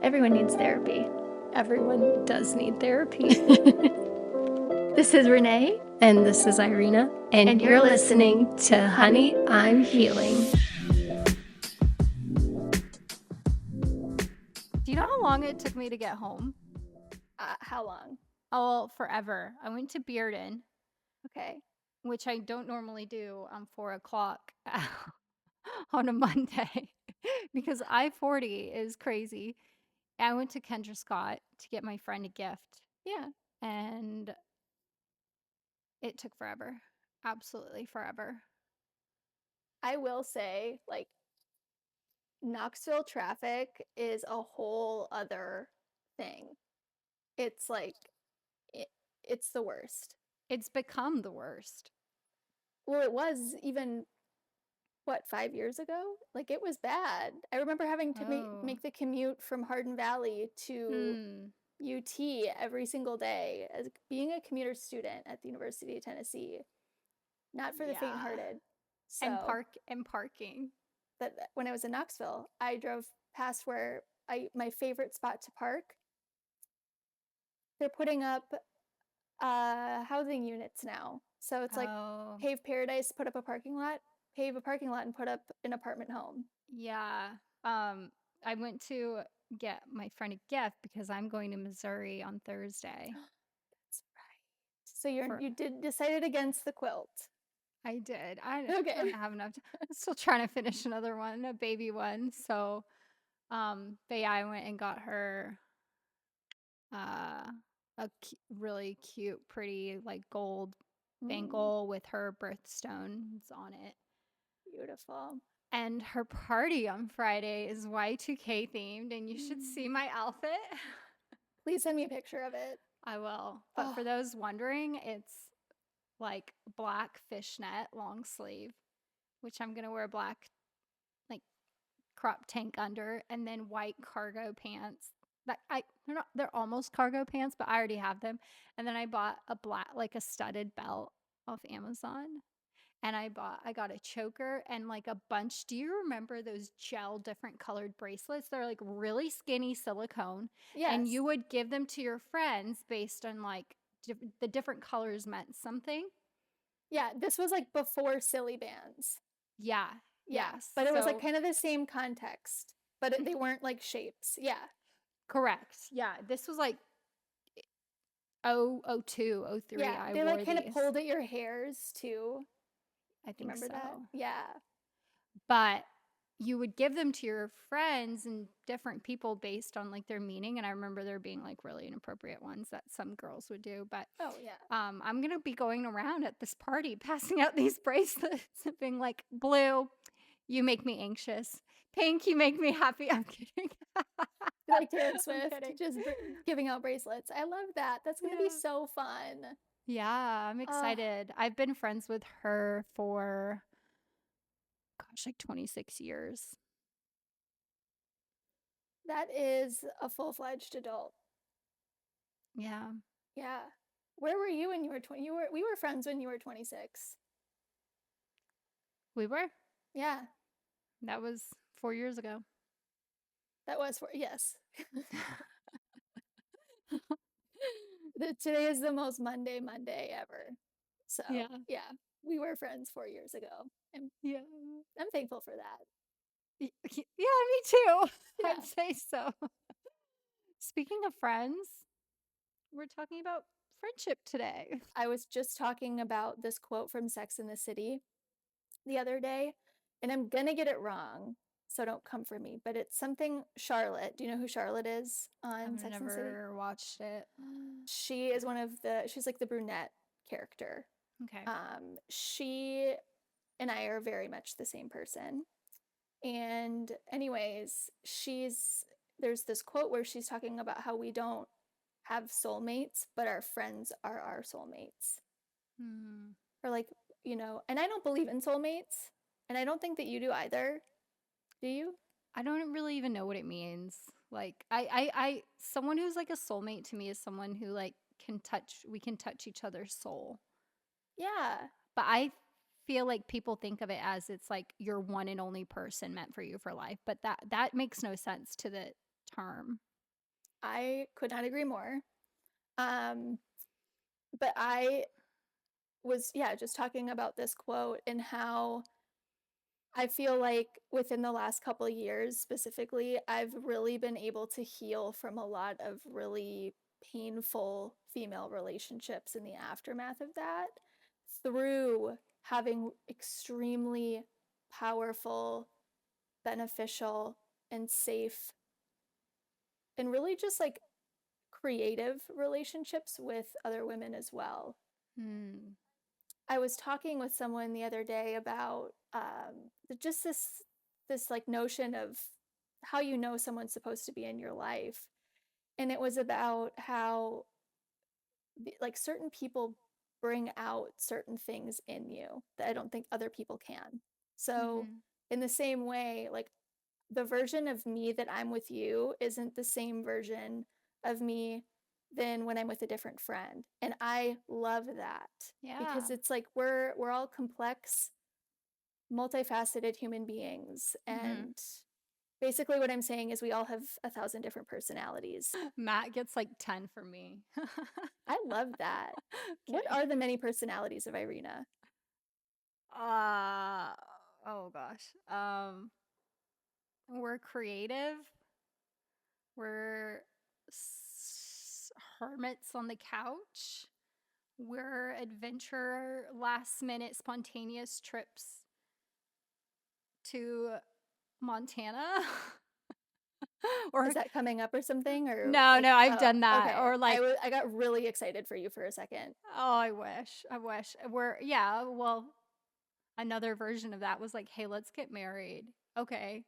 Everyone needs therapy. Everyone does need therapy. This is Renee. And this is Irina. And you're listening to Honey, I'm Healing. Do you know how long it took me to get home? How long? Oh, forever. I went to Bearden, Okay. which I don't normally do on 4 o'clock on a Monday because I-40 is crazy. I went to Kendra Scott to get my friend a gift, Yeah. and it took forever. Absolutely forever. I will say, like, Knoxville traffic is a whole other thing. It's like, it, it's the worst. It's become the worst. Well, it was even, what, 5 years ago? Like, it was bad. I remember having to Oh. make the commute from Hardin Valley to Hmm. UT every single day as being a commuter student at the University of Tennessee. Not for the Yeah. faint-hearted. And So parking. that when I was in Knoxville, I drove past where my favorite spot to park. They're putting up housing units now. So it's like Oh. pave paradise, put up a parking lot, pave a parking lot and put up an apartment home. Yeah. I went to get my friend a gift because I'm going to Missouri on Thursday. That's right. So For you did decided against the quilt. I did. I don't Okay. have enough. I'm still trying to finish another one, a baby one. So, but yeah, I went and got her uh really cute, pretty like gold Mm, bangle with her birthstones on it. beautiful. And her party on Friday is Y2K themed, and you should see Mm. my outfit. Please send me a picture of it. I will. But Oh, for those wondering, it's like black fishnet long sleeve, which I'm going to wear black like crop tank under, and then white cargo pants. They're almost cargo pants, but I already have them. And then I bought a black like a studded belt off Amazon. And I got a choker and like a bunch. Do you remember those gel different colored bracelets? They're like really skinny silicone, and yes. you would give them to your friends based on like the different colors meant something. Yeah, this was like before silly bands. Yeah. Yeah, Yes. but it was like So kind of the same context, but they weren't like shapes. Yeah. correct. Yeah. This was like oh 02, oh 03. Yeah, I they like wore kind of these. pulled at your hairs too. I Do you think remember that? so. Yeah. But you would give them to your friends and different people based on like their meaning. And I remember there being like really inappropriate ones that some girls would do. But Oh, yeah. I'm gonna be going around at this party passing out these bracelets and being like, blue, you make me anxious. Pink, you make me happy. I'm kidding. Like Taylor I'm Swift, kidding. just giving out bracelets. I love that. That's going to be Yeah. so fun. Yeah, I'm Uh, excited. I've been friends with her for gosh, like 26 years. that is a full-fledged adult. Yeah, Yeah. Where were you when you were 20? We were friends when you were 26. we were. Yeah. That was 4 years ago. That was yes. Today is the most Monday ever. So, Yeah. yeah, we were friends 4 years ago. And Yeah. I'm thankful for that. Yeah, me too. Yeah. I'd say so. Speaking of friends, we're talking about friendship today. I was just talking about this quote from Sex in the City the other day, and I'm going to get it wrong, so don't come for me, but it's something Charlotte. Do you know who Charlotte is I've on Sex in the City? never watched it. She is she's like the brunette character. Okay. She and I are very much the same person. And anyways, there's this quote where she's talking about how we don't have soulmates, but our friends are our soulmates. Hmm. Or like, and I don't believe in soulmates, and I don't think that you do either. Do you? I don't really even know what it means. Like someone who's like a soulmate to me is someone who like we can touch each other's soul. Yeah. But I feel like people think of it as it's like your one and only person meant for you for life. But that makes no sense to the term. I could not agree more. Um, but I was, yeah, just talking about this quote and how I feel like within the last couple of years specifically, I've really been able to heal from a lot of really painful female relationships in the aftermath of that through having extremely powerful, beneficial, and safe, and really just like creative relationships with other women as well. Hmm. I was talking with someone the other day about just this like notion of how you know someone's supposed to be in your life, and it was about how like certain people bring out certain things in you that I don't think other people can. So Mm-hmm. in the same way, like the version of me that I'm with you isn't the same version of me than when I'm with a different friend. And I love that Yeah. because it's like we're all complex, multifaceted human beings. Mm-hmm. And basically what I'm saying is we all have 1,000 different personalities. Matt gets like 10 for me. I love that. What Okay. are the many personalities of Irina? Uh oh gosh. We're creative. We're hermits on the couch. We're adventurer, last minute spontaneous trips to Montana. Is Or that coming up or something, or no, like, no, I've oh, done that. okay. Or like, I got really excited for you for a second. oh, I wish. I wish. We're yeah, well, another version of that was like, hey, let's get married. Okay.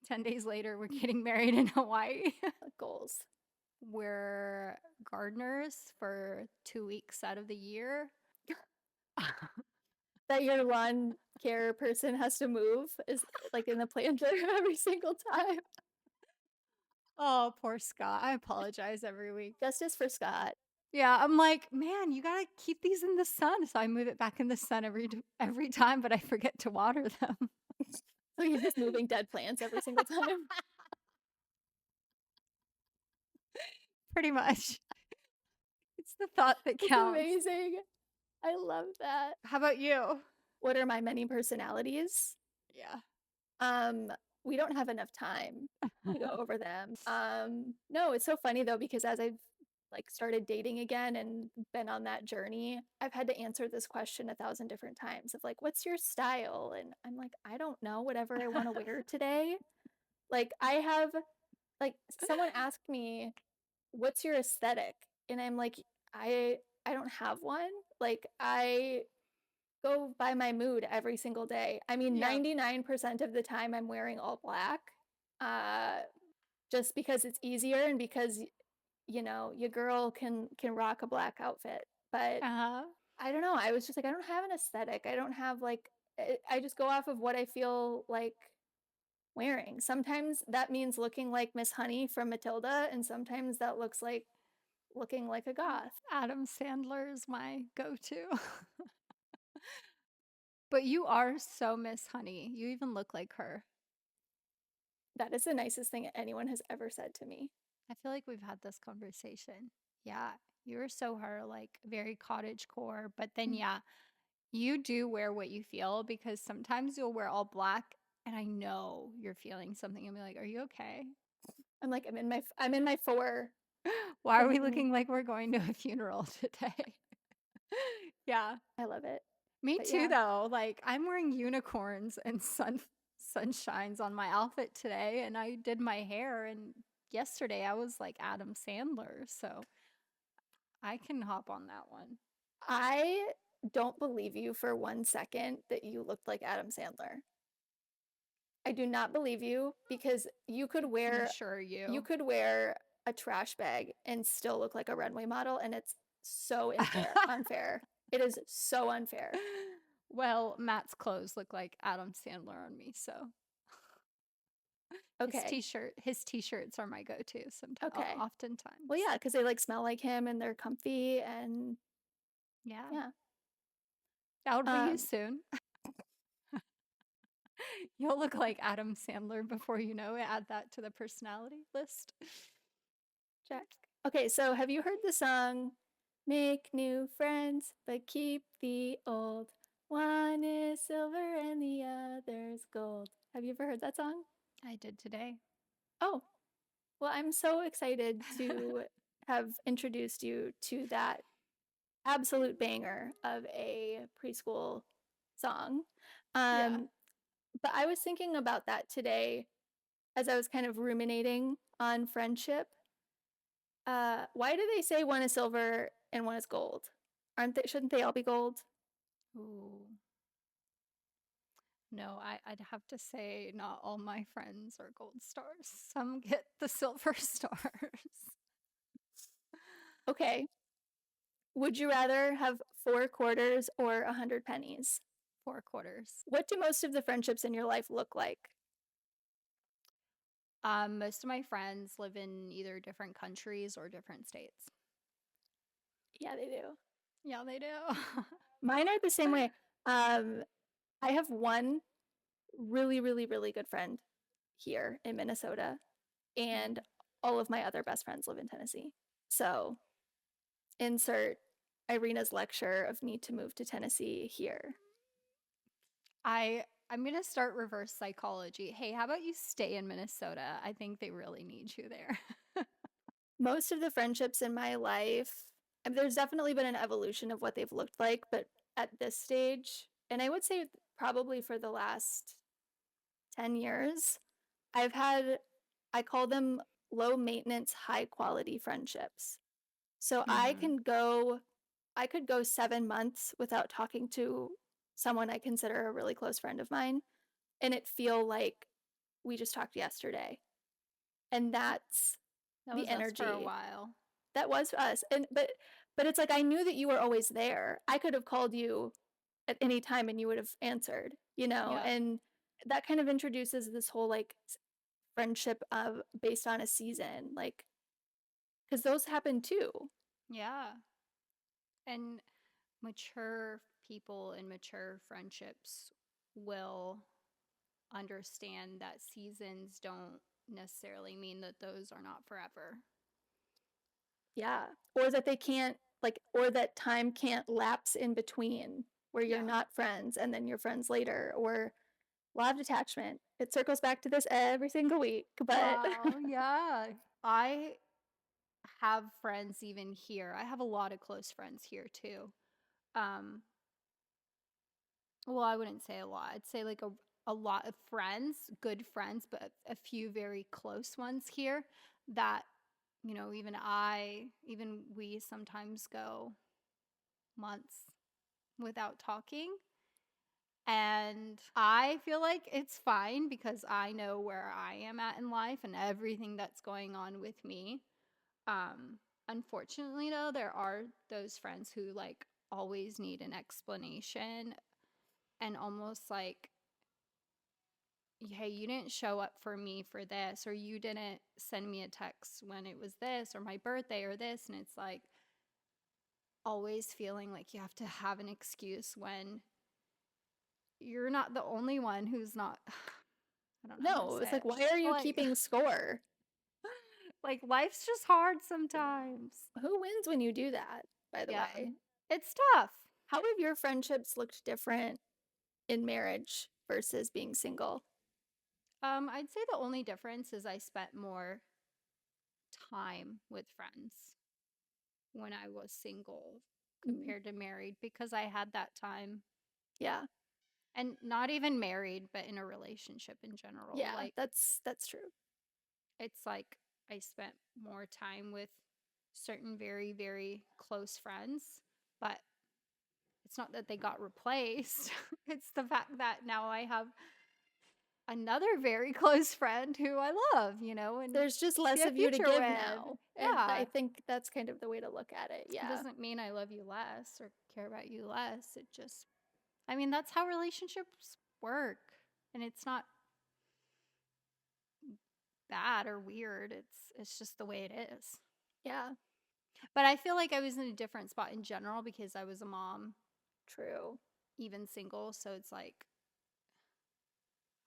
10 days later, we're getting married in Hawaii. Goals. We're gardeners for 2 weeks out of the year. That your lawn care person has to move is like in the planter every single time. Oh, poor Scott. I apologize every week. Justice for Scott. Yeah, I'm like, man, you gotta keep these in the sun. So I move it back in the sun every time, but I forget to water them. So you're just moving dead plants every single time. Pretty much. It's the thought that That's counts. amazing. I love that. How about you? What are my many personalities? Yeah. Um, we don't have enough time to go over them. No, it's so funny though, because as I've like started dating again and been on that journey, I've had to answer this question 1,000 different times of like, what's your style? And I'm like, I don't know, whatever I want to wear today. Like I have like someone asked me, what's your aesthetic? And I'm like, I I don't have one. Like I go by my mood every single day. I mean, Yeah. 99% of the time I'm wearing all black, uh, just because it's easier and because your girl can rock a black outfit. But Uh-huh. I don't know. I was just like, I don't have an aesthetic. I don't have like. I just go off of what I feel like wearing. Sometimes that means looking like Miss Honey from Matilda, and sometimes that looks like looking like a goth. Adam Sandler is my go-to. But you are so Miss Honey. You even look like her. That is the nicest thing anyone has ever said to me. I feel like we've had this conversation. Yeah, you're so her, like very cottage core. But then, yeah, you do wear what you feel because sometimes you'll wear all black and I know you're feeling something and be like, are you okay? I'm like, I'm in my four. Why are we Thinking, looking like we're going to a funeral today? Yeah. I love it. Me But too, yeah, though. Like, I'm wearing unicorns and sunshines on my outfit today, and I did my hair. And yesterday, I was like Adam Sandler, so I can hop on that one. I don't believe you for 1 second that you looked like Adam Sandler. I do not believe you because I can assure you you. could wear a trash bag and still look like a runway model, and it's so unfair. It is so unfair. Well, Matt's clothes look like Adam Sandler on me, so Okay. his t-shirts are my go-to sometimes, Okay. Well, oftentimes. yeah, because they like smell like him and they're comfy and Yeah, yeah. that'll be you Um, soon. You'll look like Adam Sandler before you know it. Add that to the personality list. Jack. Okay, so have you heard the song Make New Friends but Keep the Old? One is silver and the other's gold. Have you ever heard that song? I did today. Oh, well, I'm so excited to have introduced you to that absolute banger of a preschool song. Yeah. Um, but I was thinking about that today as I was kind of ruminating on friendship. Why do they say one is silver and one is gold? Aren't they? Shouldn't they all be gold? Ooh. No, I'd have to say not all my friends are gold stars. Some get the silver stars. Okay. Would you rather have 4 quarters or 100 pennies? 4 quarters. What do most of the friendships in your life look like? Most of my friends live in either different countries or different states. Yeah, they do. Yeah, they do. Mine are the same way. Um, I have one really, really, really good friend here in Minnesota, and Mm. all of my other best friends live in Tennessee. So insert Irina's lecture of need to move to Tennessee here. I'm gonna start reverse psychology. Hey, how about you stay in Minnesota? I think they really need you there. Most of the friendships in my life, I mean, there's definitely been an evolution of what they've looked like, but at this stage, and I would say probably for the last 10 years, I've had, I call them low maintenance, high quality friendships. So Mm-hmm. I could go 7 months without talking to someone I consider a really close friend of mine, and it feel like we just talked yesterday. And that's That the was us for a energy while. that was us. And but it's like I knew that you were always there. I could have called you at any time and you would have answered, you know? Yeah. And that kind of introduces this whole like friendship of based on a season, like because those happen too. Yeah. And mature people and mature friendships will understand that seasons don't necessarily mean that those are not forever. Yeah. Or that they can't like or that time can't lapse in between where you're Yeah. not friends and then you're friends later or law of detachment. It circles back to this every single week, but Wow. Yeah. I have friends even here. I have a lot of close friends here too. Um, well, I wouldn't say a lot. I'd say like a lot of friends, good friends, but a few very close ones here that, even we sometimes go months without talking. And I feel like it's fine because I know where I am at in life and everything that's going on with me. Unfortunately, though, there are those friends who like always need an explanation and almost like, hey, you didn't show up for me for this, or you didn't send me a text when it was this, or my birthday, or this. And it's like always feeling like you have to have an excuse when you're not the only one who's not. I don't know how to no, it's say like it. why are you Like, keeping score? like life's just hard sometimes. Who wins when you do that, by the Yeah, way? it's tough. How have your friendships looked different in marriage versus being single? I'd say the only difference is I spent more time with friends when I was single Mm, compared to married because I had that time, yeah. and not even married, but in a relationship in general. Yeah, Like, that's true. it's like I spent more time with certain very, very close friends, but it's not that they got replaced. It's the fact that now I have another very close friend who I love, and There's just see less a of you to future give with. now. And I Yeah. think that's kind of the way to look at it. It Yeah. doesn't mean I love you less or care about you less. It just, I mean, that's how relationships work. And it's not bad or weird. It's just the way it is. Yeah. But I feel like I was in a different spot in general because I was a mom, True. even single. So it's like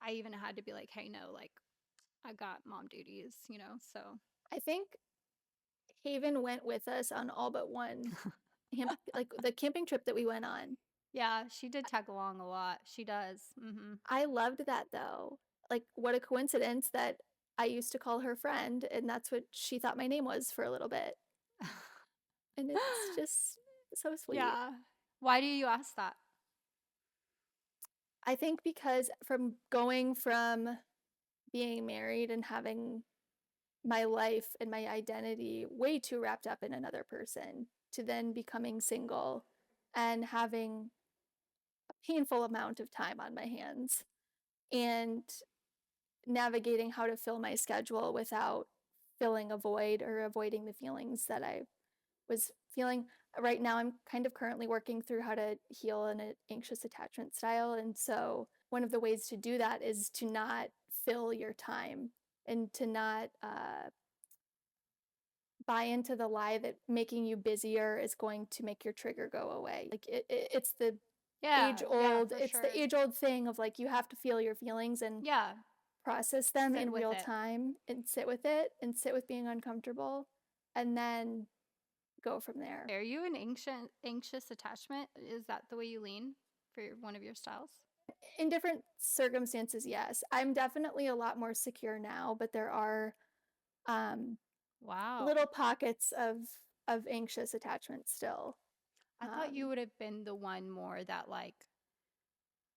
I even had to be like, hey, no, like I got mom duties. So I think Haven went with us on all but one like the camping trip that we went on. Yeah, she did tag along a lot. She does. Mm-hmm. I loved that though. Like, what a coincidence that I used to call her friend, and that's what she thought my name was for a little bit. And it's just so sweet. Yeah. Why do you ask that? I think because from going from being married and having my life and my identity way too wrapped up in another person to then becoming single and having a painful amount of time on my hands and navigating how to fill my schedule without filling a void or avoiding the feelings that I was feeling. Right now, I'm kind of currently working through how to heal an anxious attachment style. And so, one of the ways to do that is to not fill your time and to not buy into the lie that making you busier is going to make your trigger go away. Like, it's the Yeah, yeah, for it's the sure. age old thing of like, you have to feel your feelings and Yeah, process them sit in with real it. time and sit with it and sit with being uncomfortable and then go from there. Are you an anxious attachment? Is that the way you lean for one of your styles? In different circumstances, yes. I'm definitely a lot more secure now, but there are um, Wow. little pockets of anxious attachment still. I thought you would have been the one more that like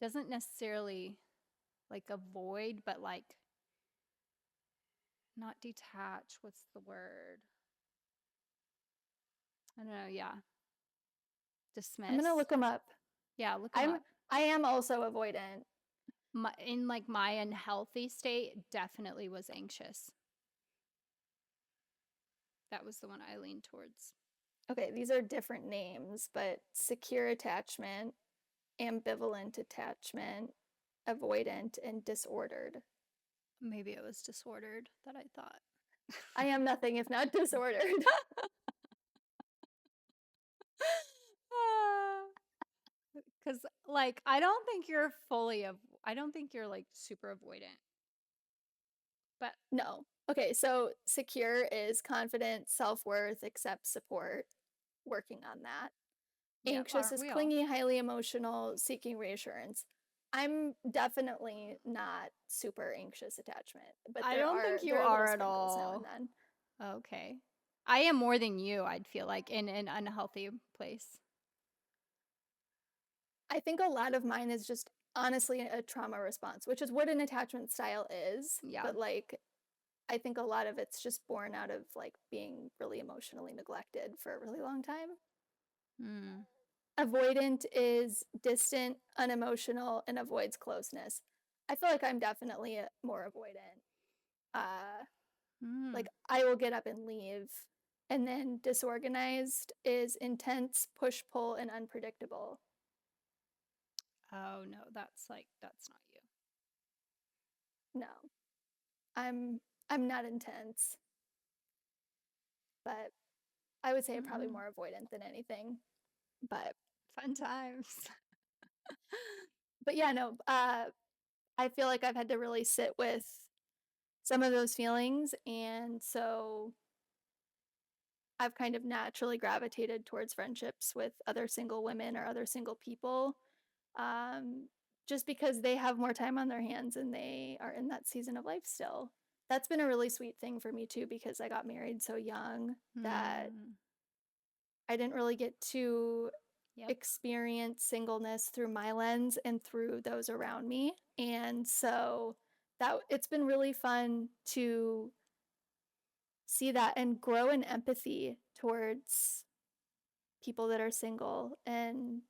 doesn't necessarily like avoid, but like not detach. What's the word? I don't know. Yeah. I'm Dismiss. gonna look them up. Yeah, look them I'm up. I am also avoidant. In like my unhealthy state, definitely was anxious. That was the one I leaned towards. Okay, these are different names, but secure attachment, ambivalent attachment, avoidant, and disordered. Maybe it was disordered that I thought. I am nothing if not disordered. Because, like, I don't think you're I don't think you're like super avoidant. But No. Okay, so secure is confident, self worth, accept support, working on that. yeah, Anxious aren't is we all? clingy, highly emotional, seeking reassurance. I'm definitely not super anxious attachment, but I don't think you there are little are at sprinkles now and all. then. Okay. I am more than you, I'd feel like, in an unhealthy place. I think a lot of mine is just honestly a trauma response, which is what an attachment style is, Yeah. but like I think a lot of it's just born out of like being really emotionally neglected for a really long time. Mm. Avoidant is distant, unemotional, and avoids closeness. I feel like I'm definitely more avoidant. Uh, like Mm. I will get up and leave. And then disorganized is intense, push pull, and unpredictable. Oh, no, that's not you. No, I'm I'm not intense, but I would say probably Mm-mm. more avoidant than anything. But Fun times. but yeah, no. I feel like I've had to really sit with some of those feelings, and so I've kind of naturally gravitated towards friendships with other single women or other single people, um, just because they have more time on their hands and they are in that season of life still. That's been a really sweet thing for me too, because I got married so young that Mm. I didn't really get to Yep. experience singleness through my lens and through those around me. And so that it's been really fun to see that and grow in empathy towards people that are single and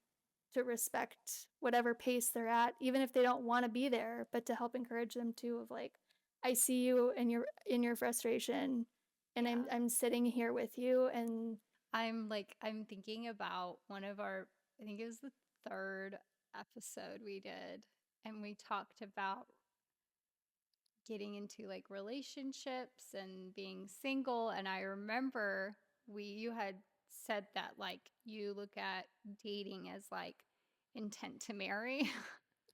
to respect whatever pace they're at, even if they don't want to be there, but to help encourage them too of like, I see you in your frustration and Yeah. I'm sitting here with you and I'm thinking about one of our, I think it was the third episode we did, and we talked about getting into like relationships and being single. And I remember you had said that like you look at dating as like intent to marry.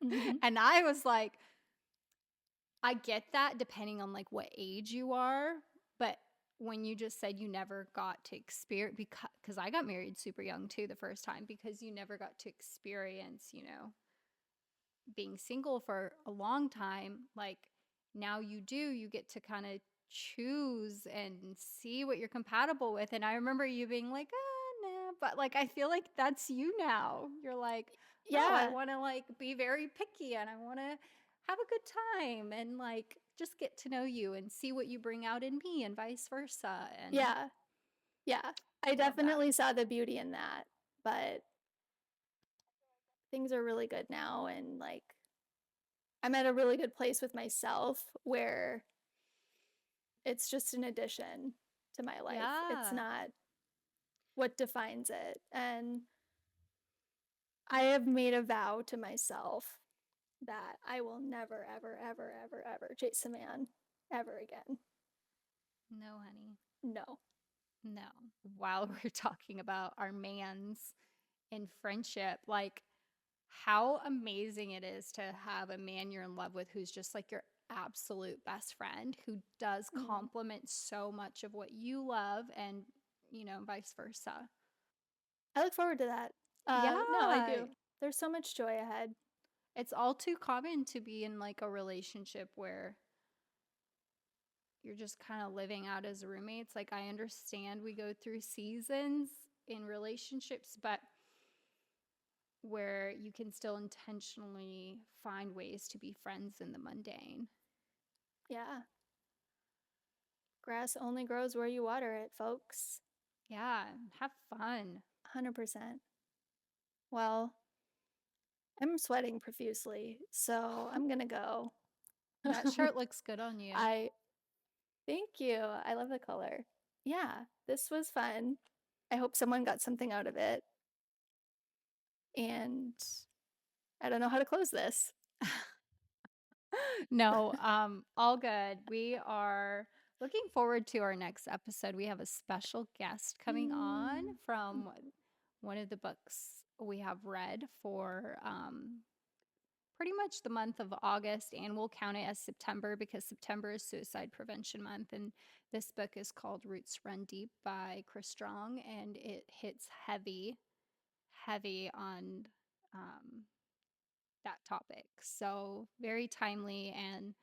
mhm, And I was like, I get that depending on like what age you are, but when you just said you never got to experience, because I got married super young too the first time, because you never got to experience, being single for a long time. Like now you do, you get to kind of choose and see what you're compatible with. And I remember you being like, nah, but like I feel like that's you now. You're like, no, I Yeah. want to like be very picky and I want to have a good time and like just get to know you and see what you bring out in me and vice versa. And Yeah. Yeah. I I love that. definitely saw the beauty in that, but things are really good now, and like I'm at a really good place with myself where it's just an addition to my life. It's Yeah. not what defines it. And I have made a vow to myself that I will never, ever, ever, ever, ever chase a man ever again. No, honey. No. No. While we're talking about our mans in friendship, like how amazing it is to have a man you're in love with who's just like your absolute best friend, who does Mm. complement so much of what you love and, vice versa. I look forward to that. No, I Yeah. do. There's so much joy ahead. It's all too common to be in like a relationship where you're just kind of living out as roommates. Like, I understand we go through seasons in relationships, but where you can still intentionally find ways to be friends in the mundane. Yeah. Grass only grows where you water it, folks. Yeah, have fun. 100%. Well, I'm sweating profusely, so I'm gonna go. That shirt looks good on you. I thank you. I love the color. Yeah, this was fun. I hope someone got something out of it. And I don't know how to close this. No, all good. We are looking forward to our next episode. We have a special guest coming on Mm. from one of the books we have read for pretty much the month of August, and we'll count it as September because September is Suicide Prevention Month. And this book is called Roots Run Deep by Chris Strong, and it hits heavy, heavy on um, that topic. So, very timely, and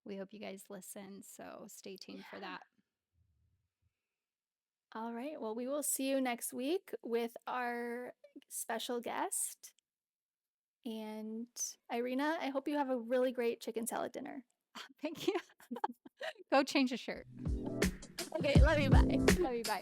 we hope you guys listen. So, stay tuned for Yeah. that. All right. Well, we will see you next week with our special guest. And Irina, I hope you have a really great chicken salad dinner. Thank you. Go change a shirt. Okay, love you. Bye. Love you. Bye.